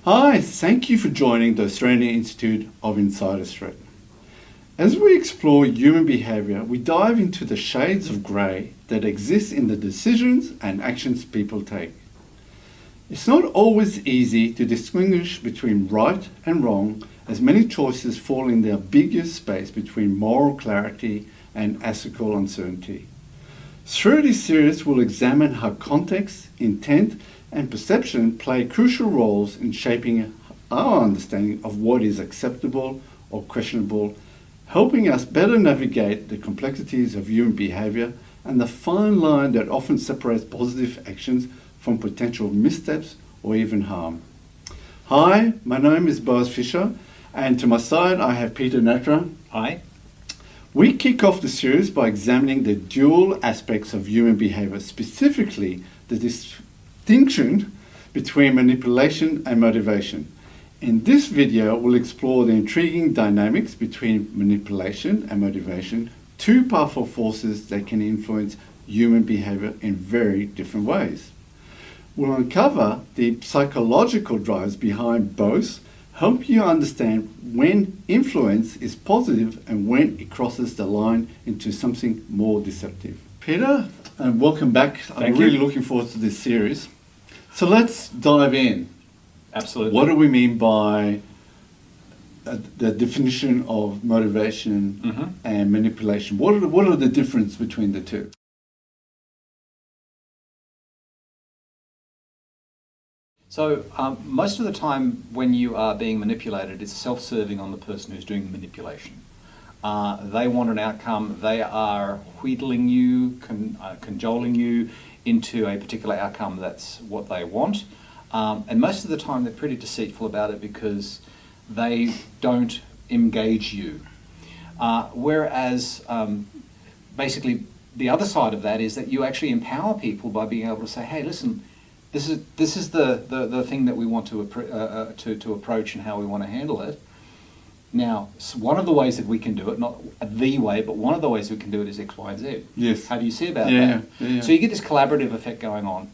Hi, thank you for joining the Australian Institute of Insider's Threat. As we explore human behaviour, we dive into the shades of grey that exist in the decisions and actions people take. It's not always easy to distinguish between right and wrong, as many choices fall in the ambiguous space between moral clarity and ethical uncertainty. Through this series, we'll examine how context, intent, and perception play crucial roles in shaping our understanding of what is acceptable or questionable, helping us better navigate the complexities of human behavior and the fine line that often separates positive actions from potential missteps or even harm. Hi, my name is Boaz Fisher, and to my side I have Peter Natra. Hi. We kick off the series by examining the dual aspects of human behavior, specifically the distinction between manipulation and motivation. In this video, we'll explore the intriguing dynamics between manipulation and motivation, two powerful forces that can influence human behavior in very different ways. We'll uncover the psychological drives behind both, help you understand when influence is positive and when it crosses the line into something more deceptive. Peter, and welcome back. I'm really looking forward to this series. So let's dive in. Absolutely. What do we mean by the definition of motivation and manipulation? What are the differences between the two? So most of the time when you are being manipulated, it's self-serving on the person who's doing the manipulation. They want an outcome. They are wheedling you, cajoling you into a particular outcome. That's what they want. And most of the time they're pretty deceitful about it because they don't engage you. Whereas basically the other side of that is that you actually empower people by being able to say, hey, listen, this is the thing that we want to approach and how we want to handle it. Now, one of the ways that we can do it, not the way, but one of the ways we can do it is X, Y, and Z. Yes. How do you see about that? Yeah. So you get this collaborative effect going on,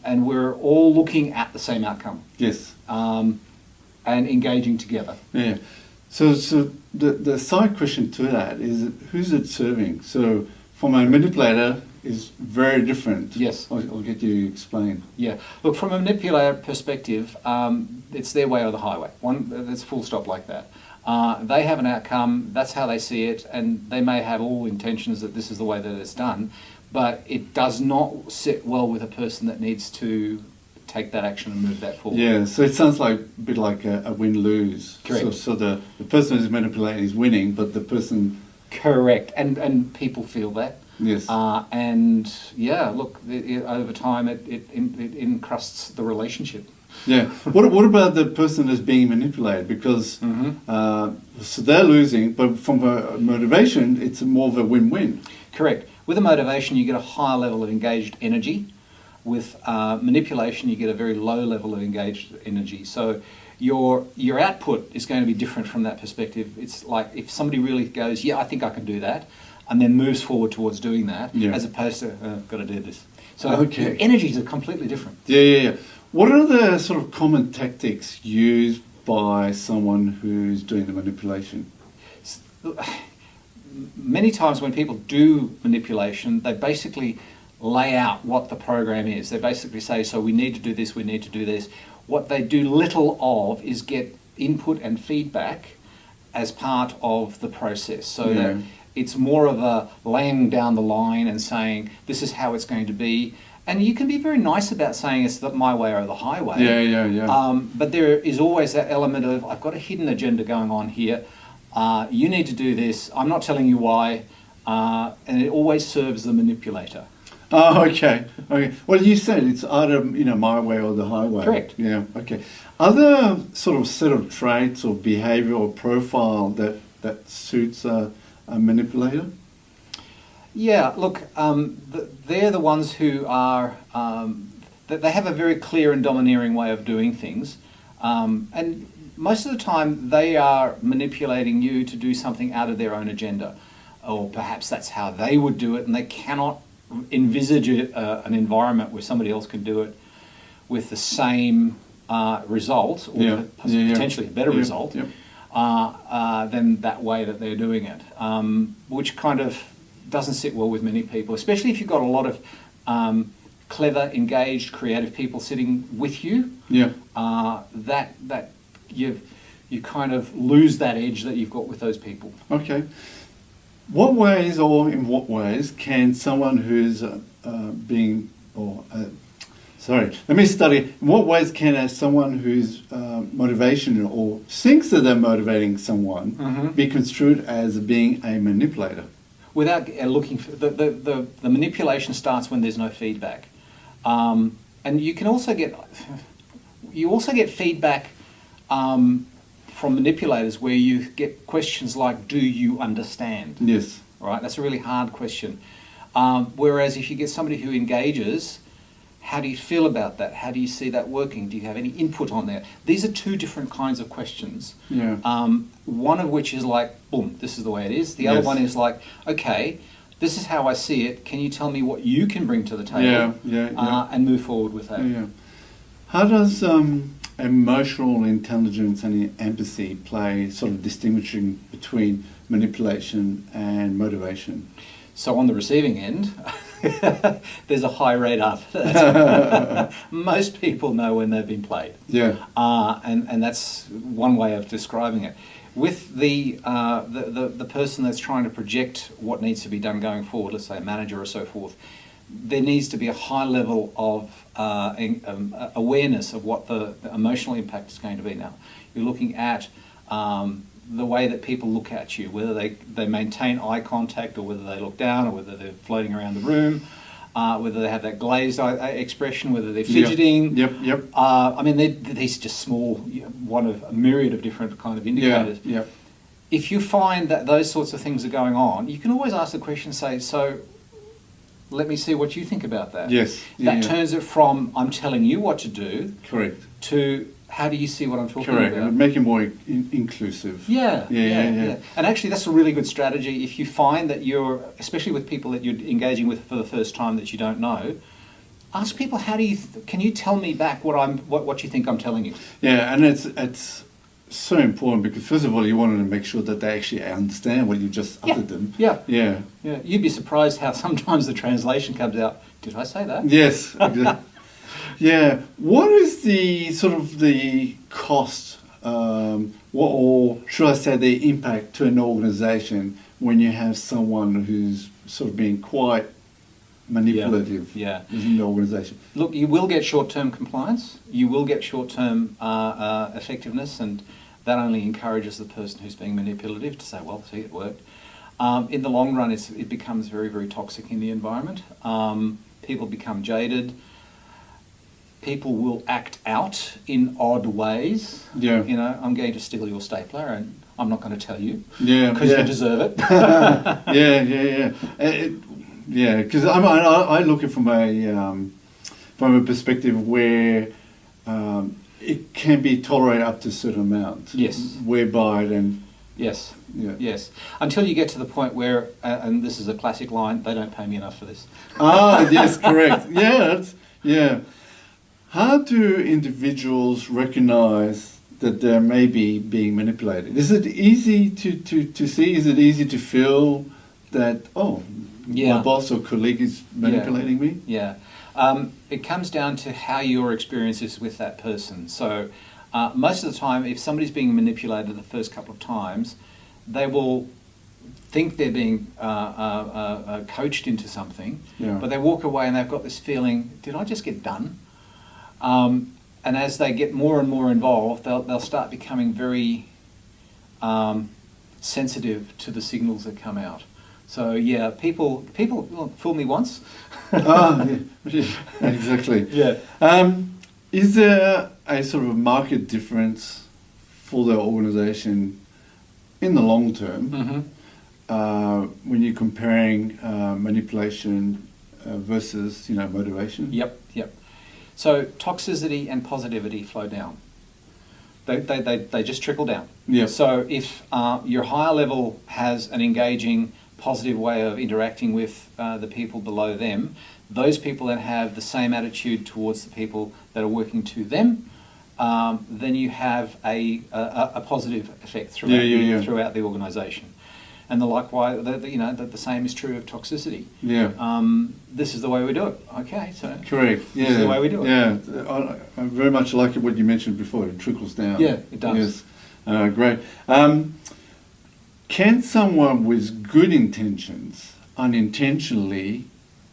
and we're all looking at the same outcome. Yes. And engaging together. Yeah. So the side question to that is, who's it serving? So from a manipulator is very different. Yes. I'll get you to explain. Yeah. Look, from a manipulator perspective, it's their way or the highway. It's full stop like that. They have an outcome, that's how they see it, and they may have all intentions that this is the way that it's done, but it does not sit well with a person that needs to take that action and move that forward. Yeah, so it sounds like a bit like a win-lose. Correct. So the person who's manipulating is winning, but the person... Correct, and people feel that. Yes. And yeah, look, over time it encrusts the relationship. Yeah. What about the person that's being manipulated? Because so they're losing, but from a motivation, it's more of a win-win. Correct. With a motivation, you get a higher level of engaged energy. With manipulation, you get a very low level of engaged energy. So your output is going to be different from that perspective. It's like if somebody really goes, yeah, I think I can do that, and then moves forward towards doing that, as opposed to, I've got to do this. So your energies are completely different. Yeah. What are the sort of common tactics used by someone who's doing the manipulation? Many times when people do manipulation, they basically lay out what the program is. They basically say, so we need to do this, we need to do this. What they do little of is get input and feedback as part of the process. So that it's more of a laying down the line and saying, this is how it's going to be. And you can be very nice about saying it's my way or the highway. Yeah. But there is always that element of, I've got a hidden agenda going on here. You need to do this. I'm not telling you why. And it always serves the manipulator. Oh, okay. Well, you said it's either my way or the highway. Correct. Yeah. Okay. Other sort of set of traits or behavior or profile that suits a manipulator? Yeah, look, they're the ones who are, they have a very clear and domineering way of doing things. And most of the time they are manipulating you to do something out of their own agenda. Or perhaps that's how they would do it, and they cannot envisage an environment where somebody else can do it with the same result, or potentially a better result, than that way that they're doing it, which kind of doesn't sit well with many people, especially if you've got a lot of clever, engaged, creative people sitting with you. That you kind of lose that edge that you've got with those people. Okay. What ways, or in what ways, can someone who's let me study. In what ways can someone who's motivational or thinks that they're motivating someone be construed as being a manipulator? Without looking for the manipulation starts when there's no feedback, and you can also get feedback from manipulators where you get questions like, "Do you understand?" Yes. All right, that's a really hard question. Whereas if you get somebody who engages, how do you feel about that? How do you see that working? Do you have any input on that? These are two different kinds of questions. One of which is like, boom, this is the way it is. The other one is like, okay, this is how I see it. Can you tell me what you can bring to the table? And move forward with that. How does emotional intelligence and empathy play sort of distinguishing between manipulation and motivation? So on the receiving end, there's a high rate up. Most people know when they've been played. And that's one way of describing it. With the person that's trying to project what needs to be done going forward, let's say a manager or so forth, there needs to be a high level of awareness of what the emotional impact is going to be. Now, you're looking at the way that people look at you, whether they maintain eye contact or whether they look down or whether they're floating around the room, whether they have that glazed eye expression, whether they're fidgeting. I mean, these are just small, one of a myriad of different kind of indicators. If you find that those sorts of things are going on, you can always ask the question, say, so let me see what you think about that. That turns it from, I'm telling you what to do, to how do you see what I'm talking about? Make it more inclusive. And actually, that's a really good strategy. If you find that you're, especially with people that you're engaging with for the first time that you don't know, ask people, can you tell me back what you think I'm telling you? And it's so important because first of all, you wanted to make sure that they actually understand what you just uttered them. You'd be surprised how sometimes the translation comes out, did I say that? Yes, exactly. What is the sort of the cost, or should I say the impact to an organisation when you have someone who's sort of being quite manipulative within the organisation? Look, you will get short-term compliance, you will get short-term effectiveness, and that only encourages the person who's being manipulative to say, well, see, it worked. In the long run, it becomes very, very toxic in the environment. People become jaded. People will act out in odd ways. You know, I'm going to steal your stapler and I'm not going to tell you because you deserve it. Because I look at it from a perspective where it can be tolerated up to a certain amount. Whereby then. Yes. Until you get to the point where, and this is a classic line, they don't pay me enough for this. Yes, correct. How do individuals recognise that they may be being manipulated? Is it easy to see? Is it easy to feel that, my boss or colleague is manipulating me? It comes down to how your experience is with that person. So most of the time, if somebody's being manipulated the first couple of times, they will think they're being coached into something, but they walk away and they've got this feeling, did I just get done? And as they get more and more involved, they'll start becoming very sensitive to the signals that come out. So people fool me once. Exactly. Is there a sort of market difference for the organisation in the long term when you're comparing manipulation versus motivation? Yep. So toxicity and positivity flow down. They just trickle down. So if your higher level has an engaging, positive way of interacting with the people below them, those people then have the same attitude towards the people that are working to them, then you have a positive effect throughout the organisation. And likewise, the same is true of toxicity. Yeah. This is the way we do it. Okay, so correct. Yeah. This is the way we do it. Yeah. I very much like what you mentioned before. It trickles down. Yeah, it does. Yes. Great. Can someone with good intentions unintentionally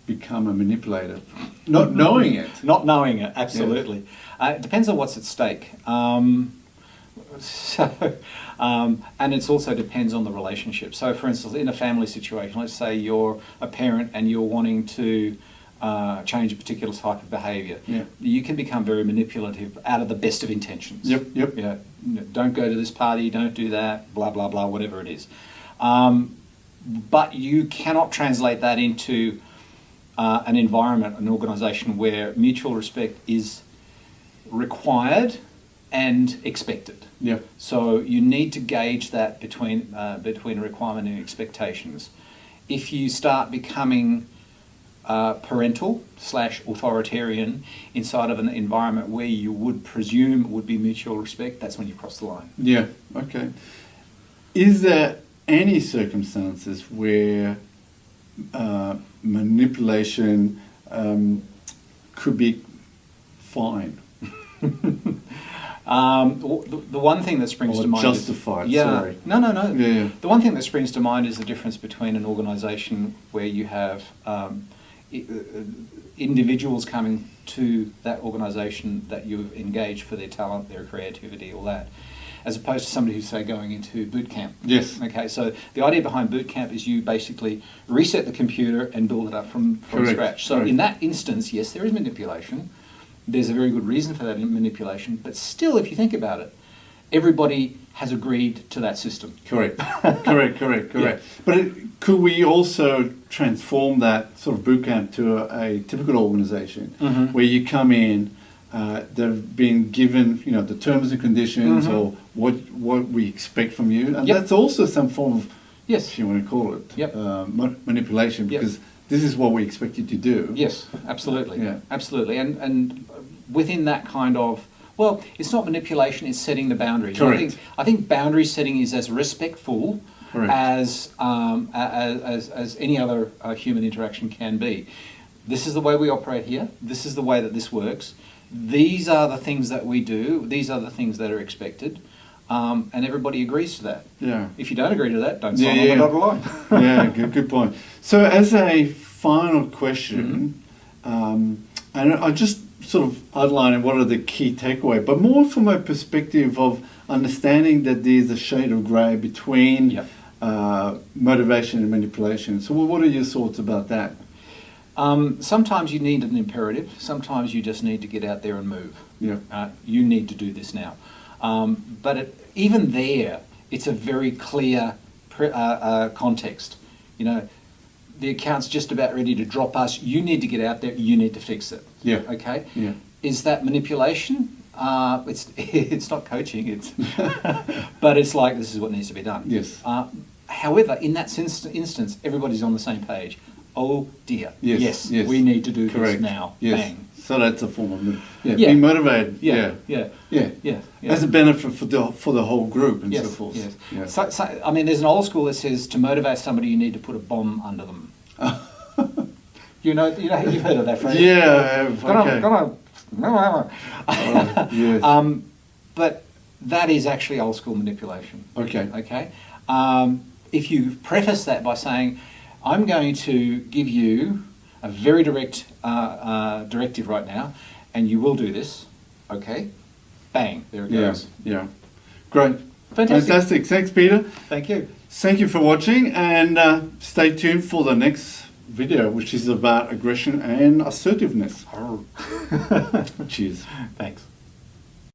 become a manipulator, not knowing it? Not knowing it, absolutely. It depends on what's at stake. And it also depends on the relationship. So, for instance, in a family situation, let's say you're a parent and you're wanting to change a particular type of behaviour. Yeah. You can become very manipulative out of the best of intentions. Yep. Yeah, don't go to this party, don't do that, blah, blah, blah, whatever it is. But you cannot translate that into an environment, an organisation where mutual respect is required and expected. Yeah. So you need to gauge that between requirement and expectations. If you start becoming parental / authoritarian inside of an environment where you would presume would be mutual respect, that's when you cross the line. Yeah. Okay. Is there any circumstances where manipulation could be fine? The one thing that springs to mind justified. Sorry. No. Yeah. The one thing that springs to mind is the difference between an organisation where you have individuals coming to that organisation that you've engaged for their talent, their creativity, all that, as opposed to somebody who's, say, going into boot camp. Yes. Okay, so the idea behind boot camp is you basically reset the computer and build it up from scratch. So in that instance, yes, there is manipulation. There's a very good reason for that manipulation, but still, if you think about it, everybody has agreed to that system. Correct. Yeah. But could we also transform that sort of boot camp to a typical organisation where you come in, they've been given, the terms and conditions or what we expect from you, and that's also some form of, if you want to call it, manipulation, because this is what we expect you to do. Yes, absolutely. Yeah. Absolutely. And within that kind of, well, it's not manipulation, it's setting the boundaries. Correct. I think boundary setting is as respectful Correct. as any other human interaction can be. This is the way we operate here. This is the way that this works. These are the things that we do. These are the things that are expected. And everybody agrees to that. Yeah. If you don't agree to that, don't sign on the dotted line. Yeah, good point. So as a final question, and I just sort of outlining what are the key takeaways, but more from a perspective of understanding that there's a shade of grey between motivation and manipulation. So what are your thoughts about that? Sometimes you need an imperative. Sometimes you just need to get out there and move. Yeah. You need to do this now. But even there, it's a very clear context. The account's just about ready to drop us. You need to get out there. You need to fix it. Yeah. Okay. Yeah. Is that manipulation? It's not coaching. But it's like this is what needs to be done. Yes. However, in that instance, everybody's on the same page. Oh dear. Yes. We need to do Correct. this now. Yes. Bang. So that's a form of being motivated. Yeah. As a benefit for the whole group and so forth. Yes. Yeah. So, I mean, there's an old school that says to motivate somebody, you need to put a bomb under them. You've heard of that phrase. Yeah. Okay. Yes. But that is actually old school manipulation. Okay. Okay. If you preface that by saying, I'm going to give you a very direct directive right now, and you will do this. Okay, bang, there it goes. Yeah, great. Fantastic. Thanks, Peter. Thank you. Thank you for watching, and stay tuned for the next video, which is about aggression and assertiveness. Cheers. Thanks.